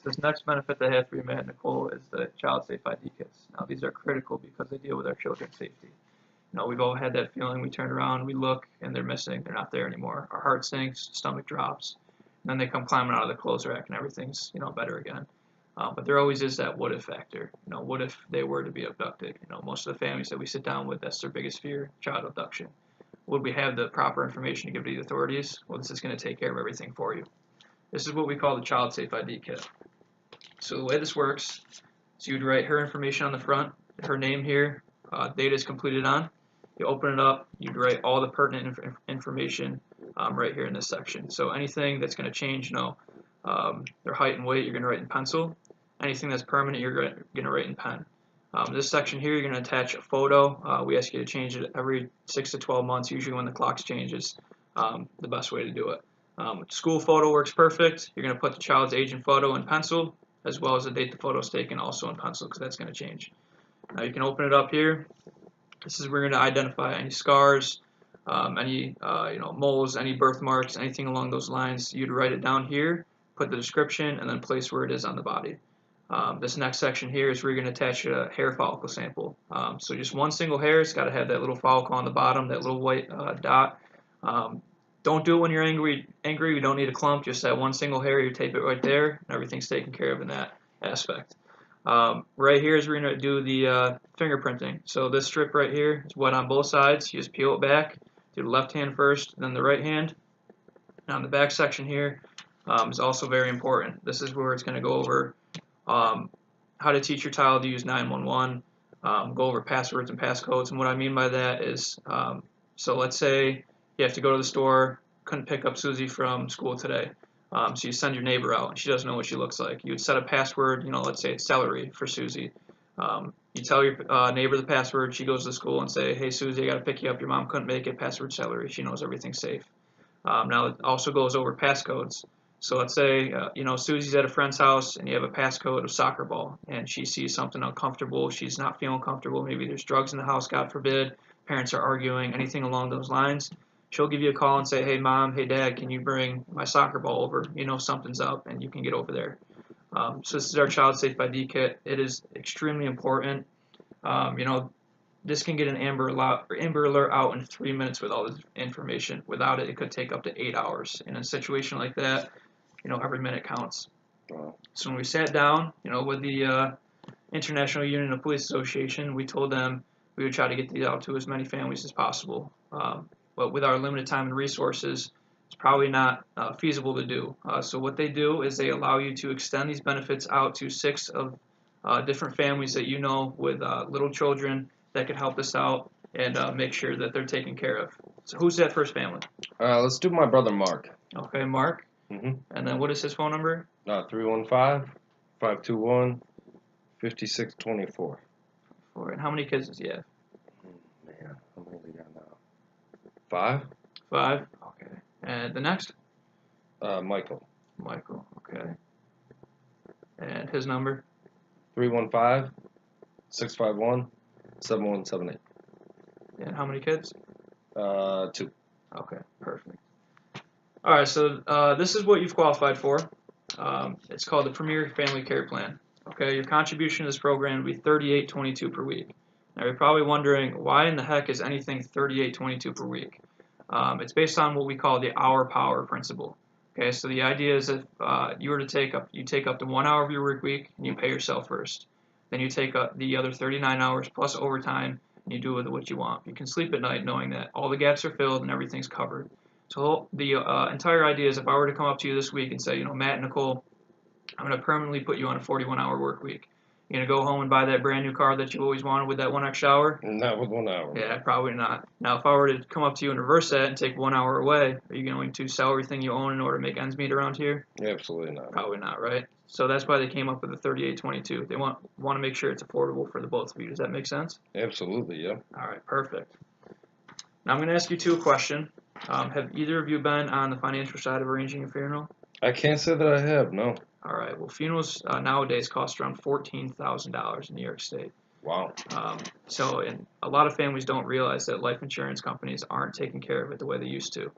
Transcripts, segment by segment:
So this next benefit they have for you, Matt and Nicole, is the Child Safe ID kits. Now these are critical because they deal with our children's safety. We've all had that feeling. We turn around, we look, and they're missing. They're not there anymore. Our heart sinks, stomach drops, and then they come climbing out of the clothes rack, and everything's better again. But there always is that what if factor. What if they were to be abducted? Most of the families that we sit down with, that's their biggest fear: child abduction. Would we have the proper information to give to the authorities? Well, this is going to take care of everything for you. This is what we call the Child Safe ID kit. So the way this works is you'd write her information on the front, her name here, date is completed on. You open it up, you'd write all the pertinent information right here in this section. So anything that's going to change, their height and weight, you're going to write in pencil. Anything that's permanent, you're going to write in pen. This section here, you're going to attach a photo. We ask you to change it every 6 to 12 months, usually when the clock changes, the best way to do it. School photo works perfect. You're going to put the child's age and photo in pencil, as well as the date the photo is taken also in pencil, because that's going to change. Now you can open it up here. This is where you're going to identify any scars, any moles, any birthmarks, anything along those lines. You'd write it down here, put the description, and then place where it is on the body. This next section here is where you're going to attach a hair follicle sample. So just one single hair. It's got to have that little follicle on the bottom, that little white dot. Don't do it when you're angry. We don't need a clump. Just that one single hair. You tape it right there, and everything's taken care of in that aspect. Right here is where we're going to do the fingerprinting. So this strip right here is wet on both sides. You just peel it back. Do the left hand first, then the right hand. Now the back section here is also very important. This is where it's going to go over how to teach your child to use 911, go over passwords and passcodes. And what I mean by that is, so let's say you have to go to the store, couldn't pick up Susie from school today. So you send your neighbor out, and she doesn't know what she looks like. You would set a password, let's say it's celery for Susie. You tell your neighbor the password. She goes to school and say, hey, Susie, I got to pick you up. Your mom couldn't make it. Password celery. She knows everything's safe. Now it also goes over passcodes. So let's say, Susie's at a friend's house and you have a passcode of soccer ball, and she sees something uncomfortable. She's not feeling comfortable. Maybe there's drugs in the house, God forbid. Parents are arguing, anything along those lines. She'll give you a call and say, hey, Mom, hey, Dad, can you bring my soccer ball over? Something's up, and you can get over there. So this is our Child Safe ID kit. It is extremely important. This can get an Amber Alert out in 3 minutes with all this information. Without it, it could take up to 8 hours. In a situation like that, every minute counts. So when we sat down, with the International Union of Police Association, we told them we would try to get these out to as many families as possible. But with our limited time and resources, it's probably not feasible to do. So what they do is they allow you to extend these benefits out to 6 of different families that with little children that could help us out and make sure that they're taken care of. So who's that first family? Let's do my brother Mark. Okay, Mark. Mm-hmm. And then what is his phone number? 315-521-5624. And how many kids does he have? Man, how many we got now? 5. 5. Okay. And the next? Michael. Michael. Okay. And his number? 315-651-7178. And how many kids? 2. Okay, perfect. All right, so this is what you've qualified for. It's called the Premier Family Care Plan. Okay, your contribution to this program would be $38.22 per week. Now you're probably wondering, why in the heck is anything $38.22 per week? It's based on what we call the hour power principle. Okay, so the idea is if you were to take up to 1 hour of your work week and you pay yourself first. Then you take up the other 39 hours plus overtime and you do with it what you want. You can sleep at night knowing that all the gaps are filled and everything's covered. So the entire idea is, if I were to come up to you this week and say, Matt and Nicole, I'm going to permanently put you on a 41-hour work week. You're going to go home and buy that brand new car that you always wanted with that 1 extra hour? Not with 1 hour. Yeah, probably not. Now, if I were to come up to you and reverse that and take 1 hour away, are you going to sell everything you own in order to make ends meet around here? Absolutely not. Probably not, right? So that's why they came up with the $38.22. They want to make sure it's affordable for the both of you. Does that make sense? Absolutely, yeah. All right, perfect. Now I'm going to ask you two questions. Have either of you been on the financial side of arranging a funeral? I can't say that I have, no. All right. Well, funerals nowadays cost around $14,000 in New York State. Wow. And a lot of families don't realize that life insurance companies aren't taking care of it the way they used to.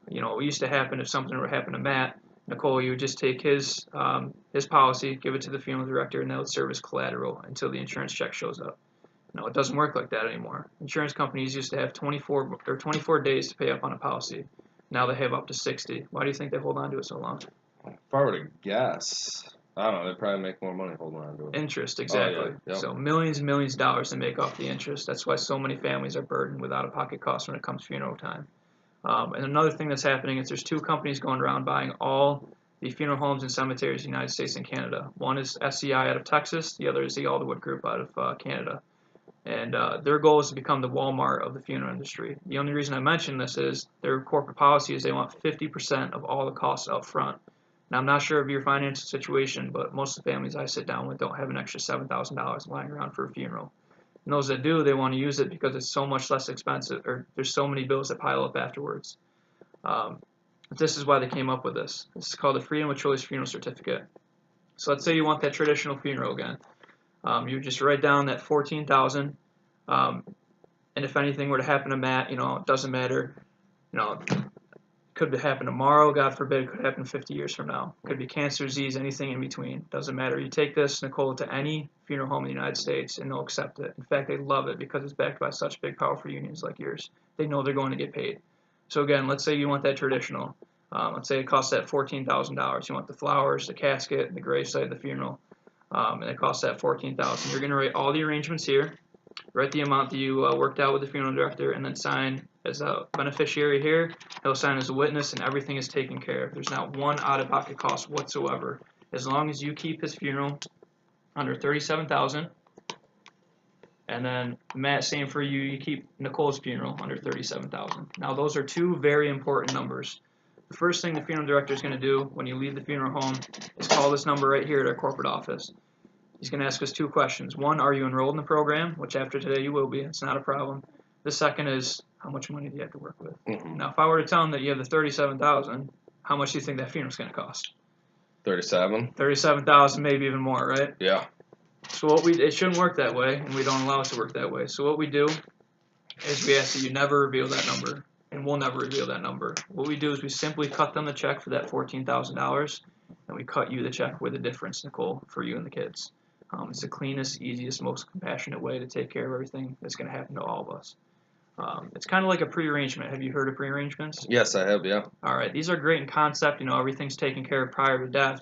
What used to happen if something were to happen to Matt, Nicole, you would just take his policy, give it to the funeral director, and that would serve as collateral until the insurance check shows up. No, it doesn't work like that anymore. Insurance companies used to have 24 days to pay up on a policy. Now they have up to 60. Why do you think they hold on to it so long? If I were to guess, I don't know, they probably make more money holding on to it. Interest, exactly. Yep. So millions and millions of dollars to make off the interest. That's why so many families are burdened with out-of-pocket costs when it comes to funeral time. And another thing that's happening is there's two companies going around buying all the funeral homes and cemeteries in the United States and Canada. One is SCI out of Texas. The other is the Alderwood Group out of Canada. And their goal is to become the Walmart of the funeral industry. The only reason I mention this is their corporate policy is they want 50% of all the costs up front. Now, I'm not sure of your financial situation, but most of the families I sit down with don't have an extra $7,000 lying around for a funeral. And those that do, they want to use it because it's so much less expensive, or there's so many bills that pile up afterwards. This is why they came up with this. This is called the Freedom of Choice Funeral Certificate. So let's say you want that traditional funeral again. You just write down that $14,000, and if anything were to happen to Matt, it doesn't matter. Could happen tomorrow, God forbid. It could happen 50 years from now. Could be cancer, disease, anything in between. Doesn't matter. You take this, Nicole, to any funeral home in the United States, and they'll accept it. In fact, they love it because it's backed by such big, powerful unions like yours. They know they're going to get paid. So again, let's say you want that traditional. Let's say it costs that $14,000. You want the flowers, the casket, the gravesite, the funeral, and it costs that $14,000. You're going to write all the arrangements here, write the amount that you worked out with the funeral director, and then sign as a beneficiary here. He'll sign as a witness, and everything is taken care of. There's not one out-of-pocket cost whatsoever. As long as you keep his funeral under $37,000, and then Matt, same for you. You keep Nicole's funeral under $37,000. Now, those are two very important numbers. The first thing the funeral director is going to do when you leave the funeral home is call this number right here at our corporate office. He's going to ask us two questions. One, are you enrolled in the program? Which after today you will be. It's not a problem. The second is, how much money do you have to work with? Mm-hmm. Now, if I were to tell him that you have the $37,000, how much do you think that funeral's going to cost? 37. $37,000, maybe even more, right? Yeah. So it shouldn't work that way, and we don't allow it to work that way. So what we do is we ask that you never reveal that number, and we'll never reveal that number. What we do is we simply cut them the check for that $14,000, and we cut you the check with the difference, Nicole, for you and the kids. It's the cleanest, easiest, most compassionate way to take care of everything that's going to happen to all of us. It's kind of like a pre-arrangement. Have you heard of pre-arrangements? Yes, I have, yeah. All right. These are great in concept. Everything's taken care of prior to death.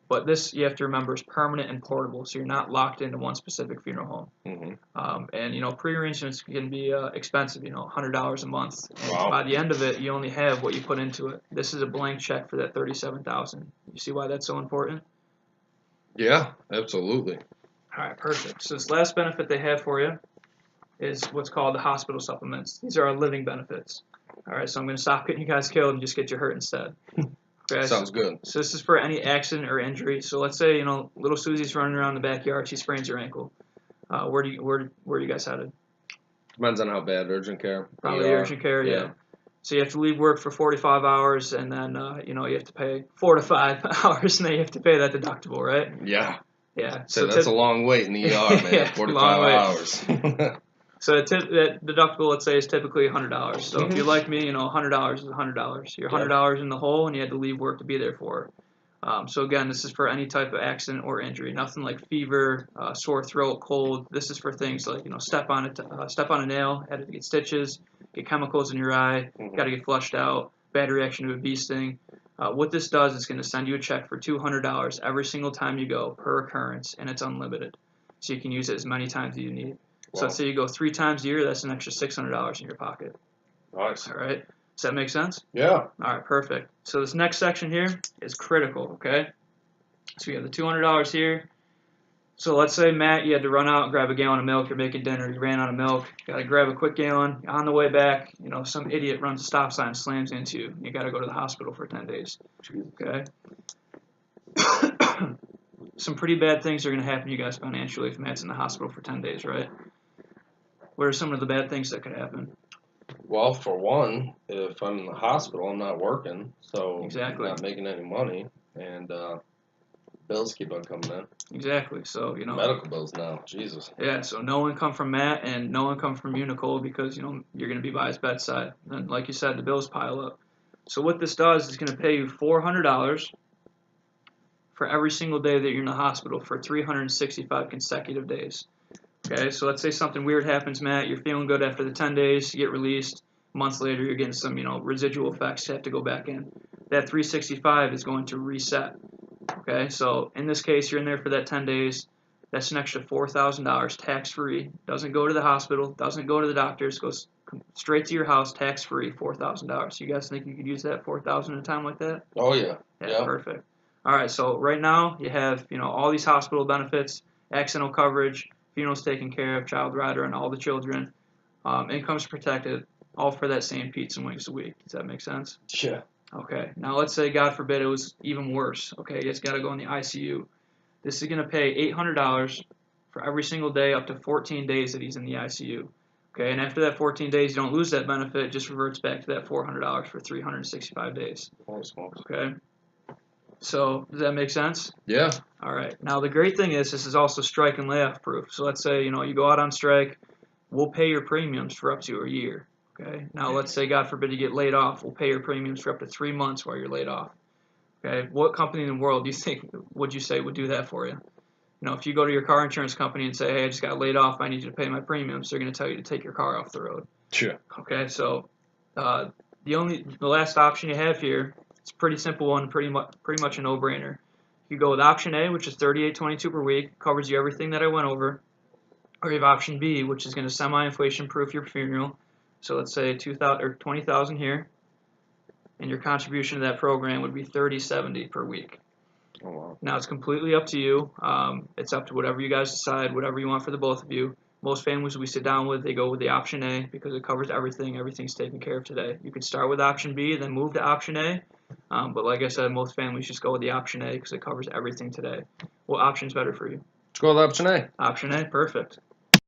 But this, you have to remember, is permanent and portable, so you're not locked into one specific funeral home. Mm-hmm. And pre-arrangements can be expensive, $100 a month. And Wow. by the end of it, you only have what you put into it. This is a blank check for that $37,000. You see why that's so important? Yeah, absolutely. All right, perfect. So this last benefit they have for you is what's called the hospital supplements. These are our living benefits. All right, so I'm going to stop getting you guys killed and just get you hurt instead. Okay, Sounds good. So this is for any accident or injury. So let's say little Susie's running around the backyard, she sprains her ankle. Where do you guys headed? Depends on how bad. Urgent care. Probably ER. urgent care, yeah. So you have to leave work for 45 hours, and then you have to pay 4 to 5 hours, and then you have to pay that deductible, right? Yeah. Yeah. So that's a long wait in the ER, man. Yeah, 45 hours. So that deductible, let's say, is typically $100. So if you're like me, $100 is $100. You're $100 in the hole, and you had to leave work to be there for it. So again, this is for any type of accident or injury. Nothing like fever, sore throat, cold. This is for things like step on a nail, had to get stitches, get chemicals in your eye, got to get flushed out, bad reaction to a bee sting. What this does is going to send you a check for $200 every single time you go per occurrence, and it's unlimited. So you can use it as many times as you need. Wow. So let's say you go 3 times a year, that's an extra $600 in your pocket. Nice. All right. Does that make sense? Yeah. All right, perfect. So this next section here is critical, okay? So you have the $200 here. So let's say, Matt, you had to run out and grab a gallon of milk. You're making dinner. You ran out of milk. Got to grab a quick gallon. On the way back, some idiot runs a stop sign, slams into you. You got to go to the hospital for 10 days. Okay? Some pretty bad things are going to happen to you guys financially if Matt's in the hospital for 10 days, right? What are some of the bad things that could happen? Well, for one, if I'm in the hospital, I'm not working, so Exactly. I'm not making any money, and bills keep on coming in. Exactly. So, medical bills now, Jesus. Yeah, so no income from Matt and no income from you, Nicole, because, you're going to be by his bedside. And like you said, the bills pile up. So what this does is going to pay you $400 for every single day that you're in the hospital for 365 consecutive days. Okay, so let's say something weird happens, Matt. You're feeling good after the 10 days, you get released. Months later, you're getting some, residual effects. You have to go back in. That 365 is going to reset. Okay, so in this case, you're in there for that 10 days. That's an extra $4,000 tax-free. Doesn't go to the hospital. Doesn't go to the doctors. Goes straight to your house, tax-free, $4,000. You guys think you could use that $4,000 in a time like that? Oh yeah. Yeah, perfect. All right, so right now you have all these hospital benefits, accidental coverage, funerals taken care of, child rider, and all the children. Income's protected, all for that same pizza and wings a week. Does that make sense? Yeah. Okay. Now let's say, God forbid, it was even worse. Okay, you just got to go in the ICU. This is going to pay $800 for every single day up to 14 days that he's in the ICU. Okay, and after that 14 days, you don't lose that benefit. It just reverts back to that $400 for 365 days. Holy smokes. Okay. So does that make sense? Yeah. All right. Now the great thing is this is also strike and layoff proof. So let's say you go out on strike, we'll pay your premiums for up to a year. Okay. Now let's say, God forbid, you get laid off, we'll pay your premiums for up to 3 months while you're laid off. Okay. What company in the world do you think would you say would do that for you? If you go to your car insurance company and say, hey, I just got laid off, I need you to pay my premiums, they're going to tell you to take your car off the road. Sure. Okay. So the last option you have here, it's a pretty simple one, pretty much a no-brainer. You go with option A, which is $38.22 per week, covers you everything that I went over. Or you have option B, which is going to semi-inflation proof your funeral. So let's say $20,000 here, and your contribution to that program would be $30.70 per week. Oh wow. Now it's completely up to you. It's up to whatever you guys decide, whatever you want for the both of you. Most families we sit down with, they go with the option A because it covers everything. Everything's taken care of today. You can start with option B, then move to option A. But like I said, most families just go with the option A because it covers everything today. What option's better for you? Let's go with option A. Option A, perfect.